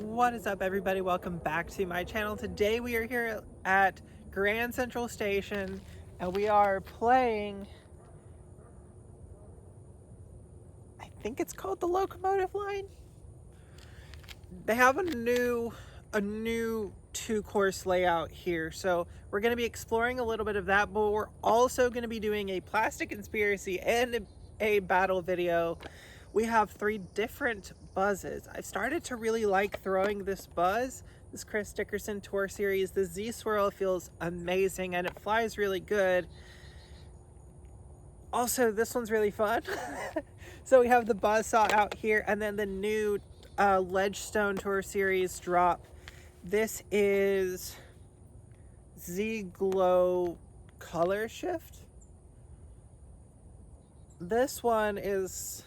What is up, everybody? Welcome back to my channel. Today we are here at Grand Central Station and we are playing, I think it's called the Locomotive Line. They have a new two-course layout here, so we're going to be exploring a little bit of that, but we're also going to be doing a plastic conspiracy and a battle video. We have 3 different Buzzes. I started to really like throwing this Buzzz, this Chris Dickerson Tour Series. The Z Swirl feels amazing and it flies really good. Also, this one's really fun. So we have the Buzzsaw out here, and then the new Ledgestone Tour Series drop. This is Z Glow Color Shift. This one is,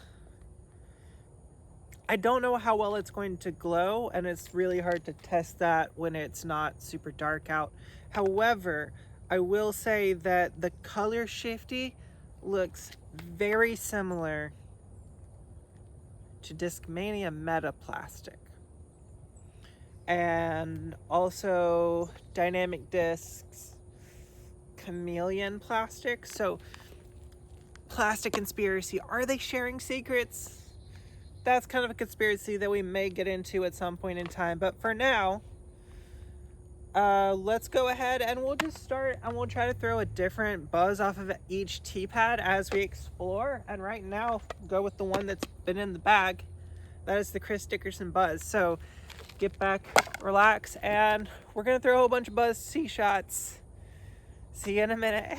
I don't know how well it's going to glow, and it's really hard to test that when it's not super dark out. However, I will say that the color shifty looks very similar to Discmania Meta Plastic. And also Dynamic Discs Chameleon Plastic. So, plastic conspiracy. Are they sharing secrets? That's kind of a conspiracy that we may get into at some point in time. But for now, let's go ahead and we'll just start, and we'll try to throw a different Buzz off of each T-pad as we explore. And right now, go with the one that's been in the bag. That is the Chris Dickerson Buzz. So get back, relax, and we're going to throw a whole bunch of Buzz C shots. See you in a minute.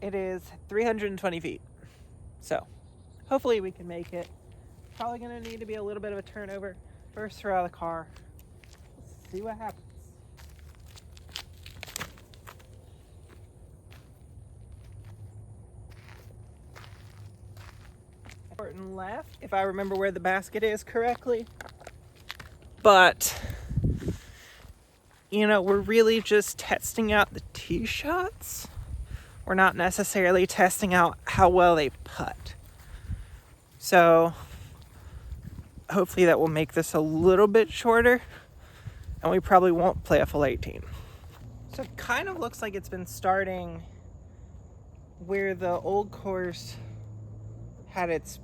It is 320 feet, so hopefully we can make it. Probably going to need to be a little bit of a turnover. First throw out of the car. Let's see what happens. Important left, if I remember where the basket is correctly. But, you know, we're really just testing out the tee shots. We're not necessarily testing out how well they putt. So hopefully that will make this a little bit shorter, and we probably won't play a full 18. So it kind of looks like it's been starting where the old course had its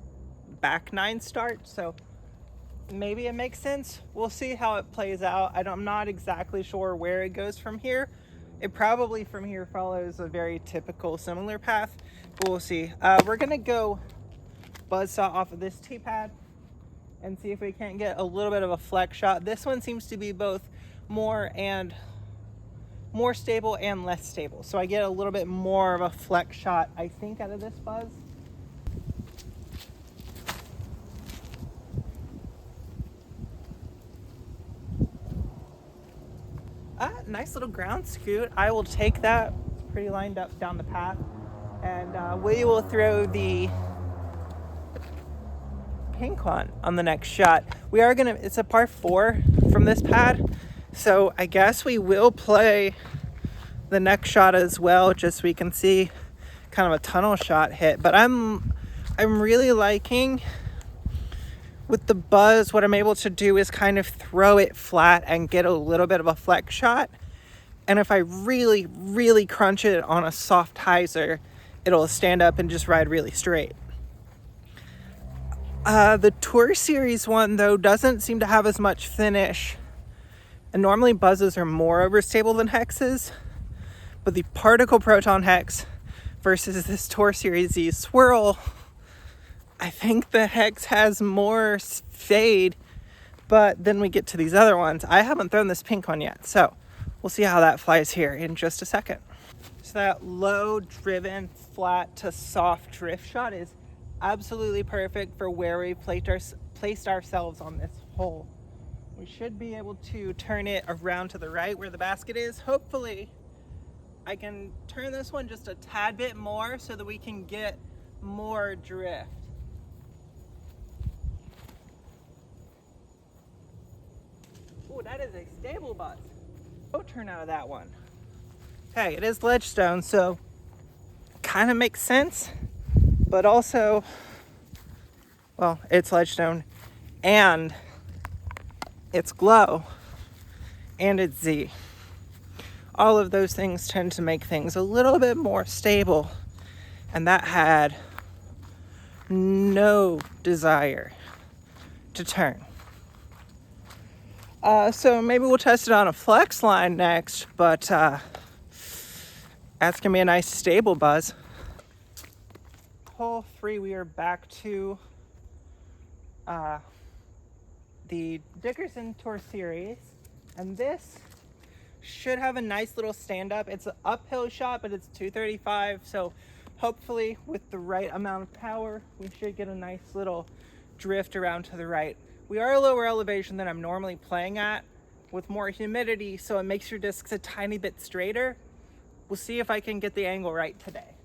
back 9 start. So maybe it makes sense. We'll see how it plays out. I'm not exactly sure where it goes from here. It probably from here follows a very typical similar path, but we'll see. We're gonna go Buzzsaw off of this T-pad and see if we can't get a little bit of a flex shot. This one seems to be both more stable and less stable. So I get a little bit more of a flex shot, I think, out of this Buzz. Nice little ground scoot. I will take that. It's pretty lined up down the path. And we will throw the pink one on the next shot. We are gonna, it's a par 4 from this pad. So I guess we will play the next shot as well, just so we can see kind of a tunnel shot hit. But I'm really liking, with the Buzz, what I'm able to do is kind of throw it flat and get a little bit of a flex shot. And if I really, really crunch it on a soft hyzer, it'll stand up and just ride really straight. The Tour Series one, though, doesn't seem to have as much finish. And normally Buzzes are more overstable than Hexes. But the Particle Proton Hex versus this Tour Series Z Swirl, I think the Hex has more fade, but then we get to these other ones. I haven't thrown this pink one yet, so we'll see how that flies here in just a second. So that low driven flat to soft drift shot is absolutely perfect for where we placed ourselves on this hole. We should be able to turn it around to the right where the basket is. Hopefully, I can turn this one just a tad bit more so that we can get more drift. Oh, that is a stable Buzzz. Go turn out of that one. Okay, it is ledgestone, so kind of makes sense, but also, well, it's ledgestone and it's glow and it's Z. All of those things tend to make things a little bit more stable, and that had no desire to turn. So maybe we'll test it on a flex line next, but that's gonna be a nice stable Buzzz. Hole 3, we are back to the Dickerson Tour Series, and this should have a nice little stand up. It's an uphill shot, but it's 235, so hopefully with the right amount of power, we should get a nice little drift around to the right. We are a lower elevation than I'm normally playing at with more humidity, so it makes your discs a tiny bit straighter. We'll see if I can get the angle right today.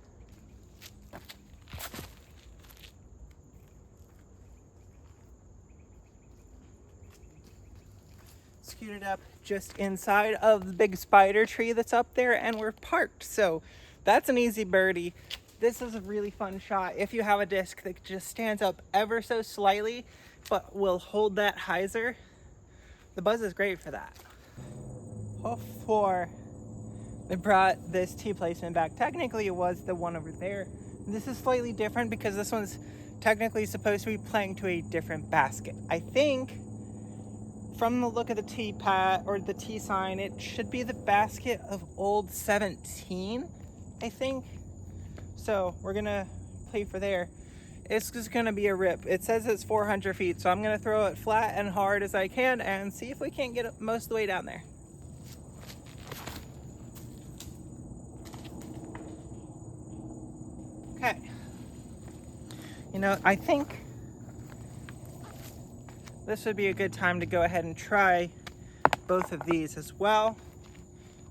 Scooted up just inside of the big spider tree that's up there, and we're parked, so that's an easy birdie. This is a really fun shot if you have a disc that just stands up ever so slightly but will hold that hyzer. The Buzzz is great for that. Hole 4, they brought this tee placement back. Technically it was the one over there. This is slightly different because this one's technically supposed to be playing to a different basket. I think from the look of the tee pad or the tee sign, it should be the basket of old 17, I think. So we're gonna play for there. It's just gonna be a rip. It says it's 400 feet, so I'm gonna throw it flat and hard as I can and see if we can't get it most of the way down there. Okay. You know, I think this would be a good time to go ahead and try both of these as well.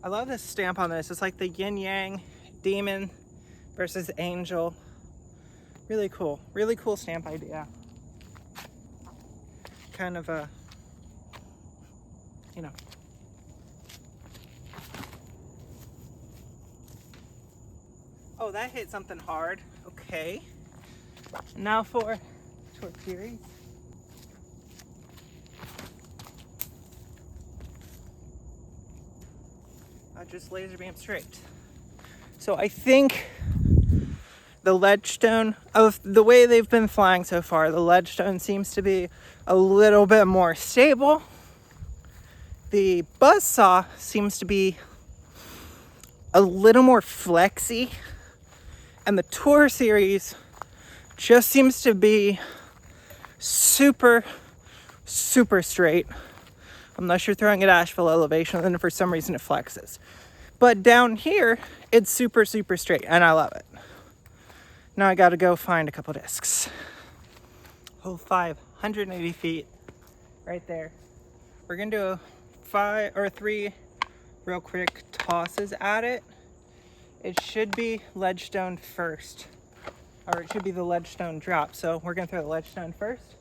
I love this stamp on this. It's like the yin yang, demon versus angel. Really cool stamp idea. Kind of a, you know. Oh, that hit something hard. Okay. Now for Tour Series. I just laser beam straight. So I think the ledgestone, of the way they've been flying so far, the ledgestone seems to be a little bit more stable. The buzzsaw seems to be a little more flexy. And the Tour Series just seems to be super straight. Unless you're throwing at Asheville elevation, and then for some reason it flexes. But down here, it's super straight, and I love it. Now I gotta go find a couple discs. Hole 5, 180 feet, right there. We're gonna do 5 or 3 real quick tosses at it. It should be ledgestone first, or it should be the ledgestone drop. So we're gonna throw the ledgestone first.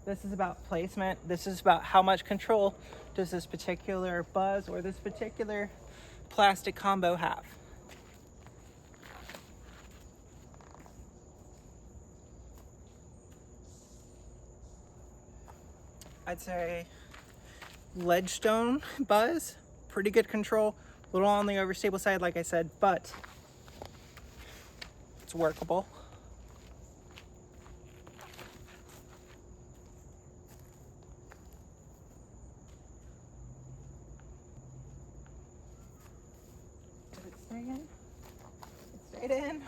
This is about placement. This is about how much control does this particular Buzzz or this particular plastic combo have. I'd say ledgestone Buzzz, pretty good control. A little on the overstable side, like I said, but it's workable. Did it stay in? It stayed in.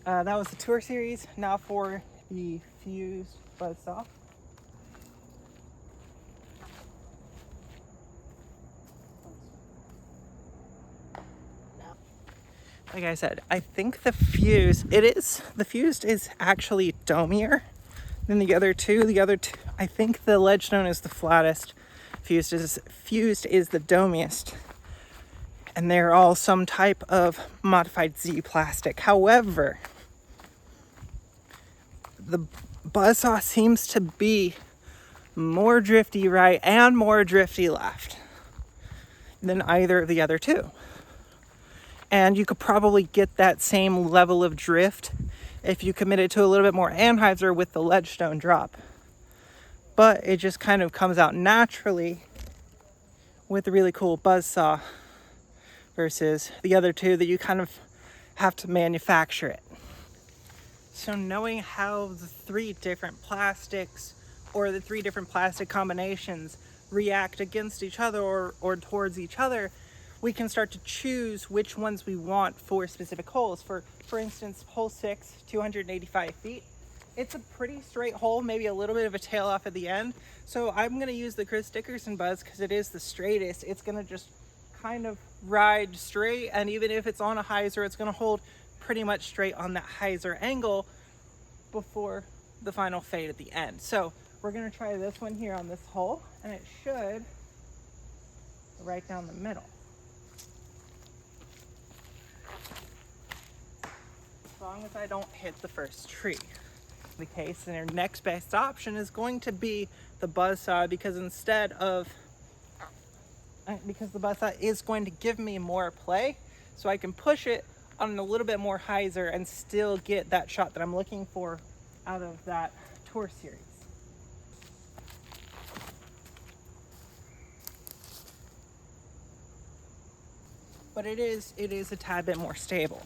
That was the Tour Series. Now for the fused buzzsaw. Like I said, I think the fused is actually domier than the other two. I think the ledgestone is the flattest. Fused is the domiest. And they're all some type of modified Z plastic. However, the Buzzsaw seems to be more drifty right and more drifty left than either of the other two. And you could probably get that same level of drift if you committed to a little bit more anhyzer with the ledgestone drop. But it just kind of comes out naturally with a really cool Buzzsaw versus the other two that you kind of have to manufacture it. So knowing how the three different plastics or the three different plastic combinations react against each other or towards each other, we can start to choose which ones we want for specific holes. For instance, hole 6, 285 feet. It's a pretty straight hole, maybe a little bit of a tail off at the end. So I'm gonna use the Chris Dickerson Buzzz because it is the straightest. It's gonna just kind of ride straight, and even if it's on a hyzer, it's gonna hold pretty much straight on that hyzer angle before the final fade at the end. So we're gonna try this one here on this hole, and it should right down the middle. As long as I don't hit the first tree. The case, and our next best option is going to be the Buzzsaw because the Buzzsaw is going to give me more play, so I can push it on a little bit more hyzer and still get that shot that I'm looking for out of that tour series. But it is a tad bit more stable.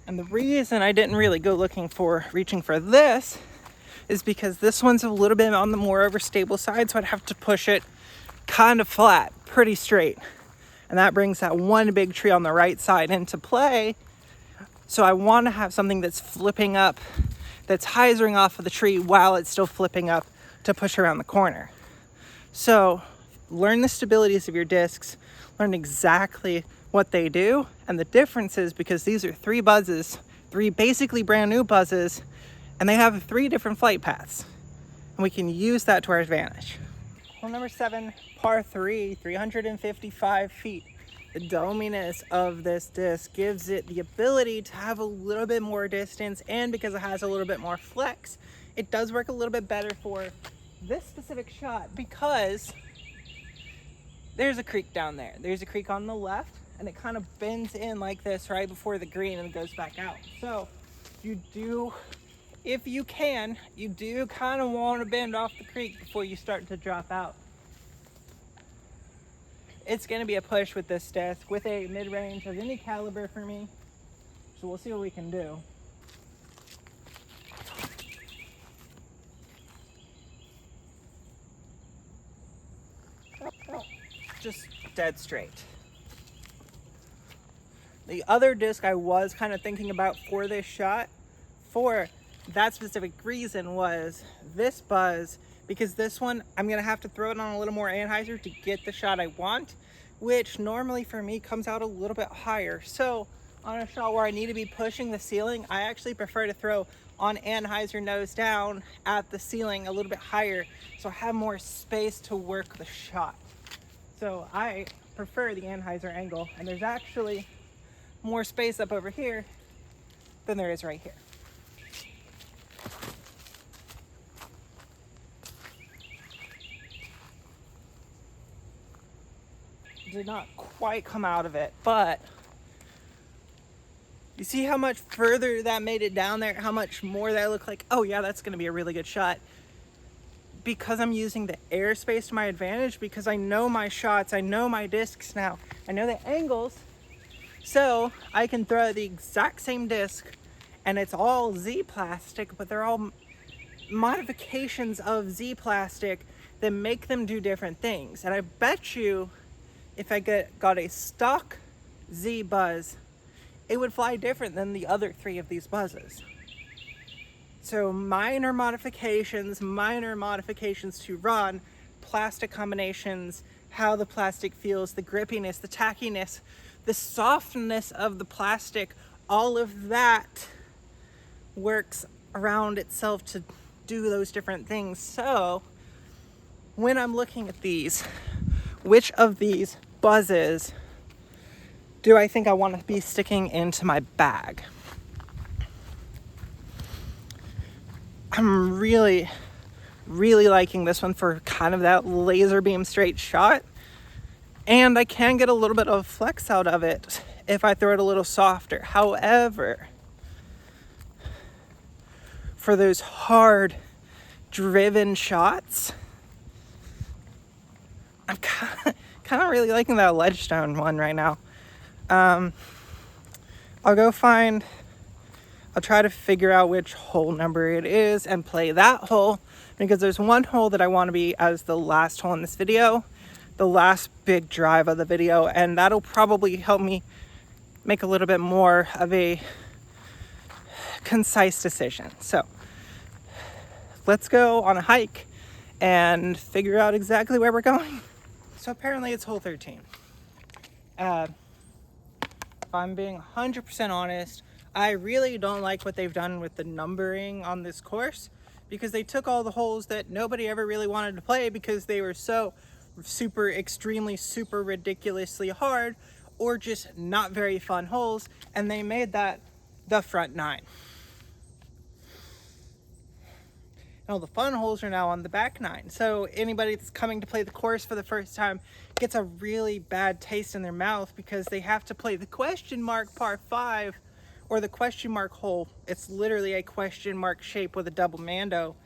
And the reason I didn't really go reaching for this is because this one's a little bit on the more overstable side, so I'd have to push it kind of flat, pretty straight. And that brings that one big tree on the right side into play. So I want to have something that's flipping up, that's hyzering off of the tree while it's still flipping up to push around the corner. So learn the stabilities of your discs, learn exactly what they do, and the difference is because these are three Buzzes, three basically brand new Buzzes, and they have 3 different flight paths, and we can use that to our advantage. Hole number 7, par 3, 355 feet. The dominess of this disc gives it the ability to have a little bit more distance, and because it has a little bit more flex, it does work a little bit better for this specific shot because there's a creek down there. There's a creek on the left, and it kind of bends in like this right before the green and goes back out. So if you can, you do kind of want to bend off the creek before you start to drop out. It's going to be a push with this disc with a mid-range of any caliber for me. So we'll see what we can do. Just dead straight. The other disc I was kind of thinking about for this shot, for that specific reason, was this Buzzz, because this one, I'm going to have to throw it on a little more anhyzer to get the shot I want, which normally for me comes out a little bit higher. So on a shot where I need to be pushing the ceiling, I actually prefer to throw on anhyzer nose down at the ceiling a little bit higher, so I have more space to work the shot. So I prefer the anhyzer angle, and there's actually more space up over here than there is right here. Did not quite come out of it, but you see how much further that made it down there, how much more that looked like, oh yeah, that's gonna be a really good shot. Because I'm using the airspace to my advantage, because I know my shots, I know my discs now, I know the angles, so I can throw the exact same disc, and it's all Z plastic, but they're all modifications of Z plastic that make them do different things. And I bet you if I got a stock Z Buzzz, it would fly different than the other 3 of these Buzzes. So minor modifications to run, plastic combinations, how the plastic feels, the grippiness, the tackiness, the softness of the plastic, all of that works around itself to do those different things. So when I'm looking at these, which of these Buzzes do I think I want to be sticking into my bag? I'm really liking this one for kind of that laser beam straight shot. And I can get a little bit of flex out of it if I throw it a little softer. However, for those hard driven shots, I'm kind of really liking that ledgestone one right now. I'll try to figure out which hole number it is and play that hole, because there's one hole that I want to be as the last hole in this video, the last big drive of the video, and that'll probably help me make a little bit more of a concise decision. So let's go on a hike and figure out exactly where we're going. So apparently it's hole 13. If I'm being 100% honest, I really don't like what they've done with the numbering on this course, because they took all the holes that nobody ever really wanted to play because they were so super, extremely, super ridiculously hard or just not very fun holes, and they made that the front 9. All the fun holes are now on the back 9. So anybody that's coming to play the course for the first time gets a really bad taste in their mouth, because they have to play the question mark par 5 or the question mark hole. It's literally a question mark shape with a double mando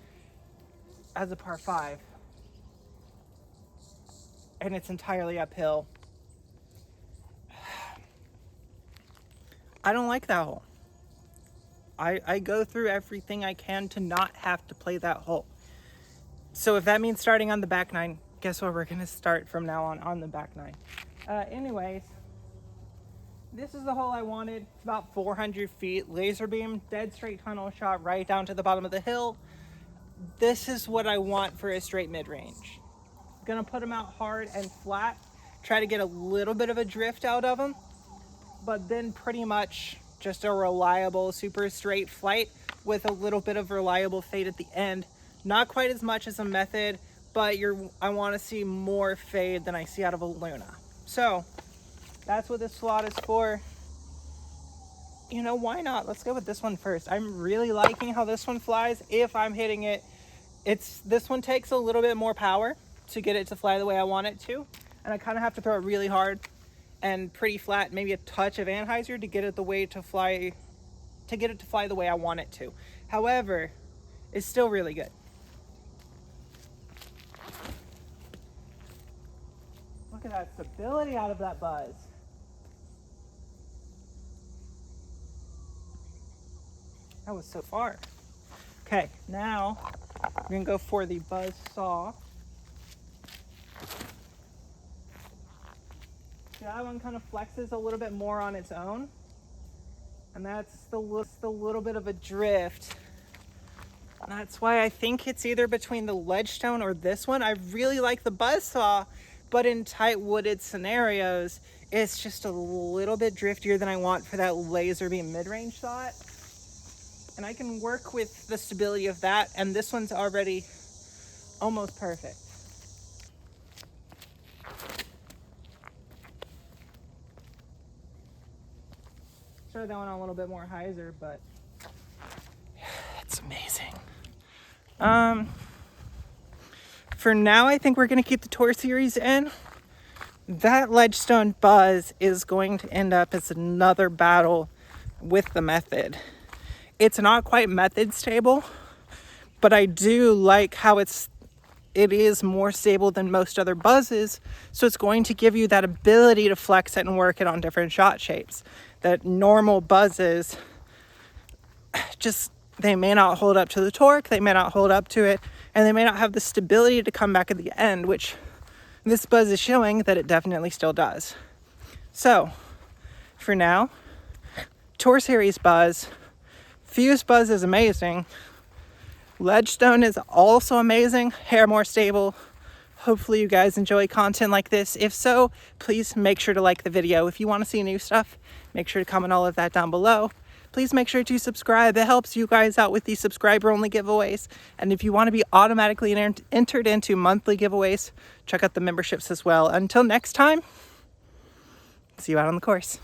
as a par 5. And it's entirely uphill. I don't like that hole. I go through everything I can to not have to play that hole. So if that means starting on the back 9, guess what? We're going to start from now on the back 9. Anyways, this is the hole I wanted. It's about 400 feet, laser beam, dead straight tunnel shot right down to the bottom of the hill. This is what I want for a straight mid-range. Gonna put them out hard and flat, try to get a little bit of a drift out of them, but then pretty much just a reliable, super straight flight with a little bit of reliable fade at the end. Not quite as much as a method, but I want to see more fade than I see out of a Luna. So that's what this slot is for. You know, why not? Let's go with this one first. I'm really liking how this one flies. If I'm hitting it, this one takes a little bit more power to get it to fly the way I want it to, and I kind of have to throw it really hard and pretty flat, maybe a touch of anhyzer to get it to fly the way I want it to. However, it's still really good. Look at that stability out of that Buzzz. That was so far. Okay, now we're gonna go for the Buzzz Saw. That one kind of flexes a little bit more on its own, and that's the little bit of a drift. And that's why I think it's either between the Ledgestone or this one. I really like the Buzzz Saw, but in tight wooded scenarios, it's just a little bit driftier than I want for that laser beam mid-range shot. And I can work with the stability of that, and this one's already almost perfect. That one on a little bit more hyzer, but it's amazing. For now, I think we're going to keep the Tour Series in. That Ledgestone Buzzz is going to end up as another battle with the method. It's not quite method stable, but I do like how it is more stable than most other Buzzes, so it's going to give you that ability to flex it and work it on different shot shapes that normal Buzzes they may not hold up to the torque, they may not hold up to it, and they may not have the stability to come back at the end, which this Buzzz is showing that it definitely still does. So for now, Tour Series Buzzz, Fuse Buzzz is amazing. Ledgestone is also amazing, hair more stable. Hopefully you guys enjoy content like this. If so, please make sure to like the video. If you want to see new stuff, make sure to comment all of that down below. please make sure to subscribe. It helps you guys out with these subscriber-only giveaways. And if you want to be automatically entered into monthly giveaways, check out the memberships as well. Until next time, see you out on the course.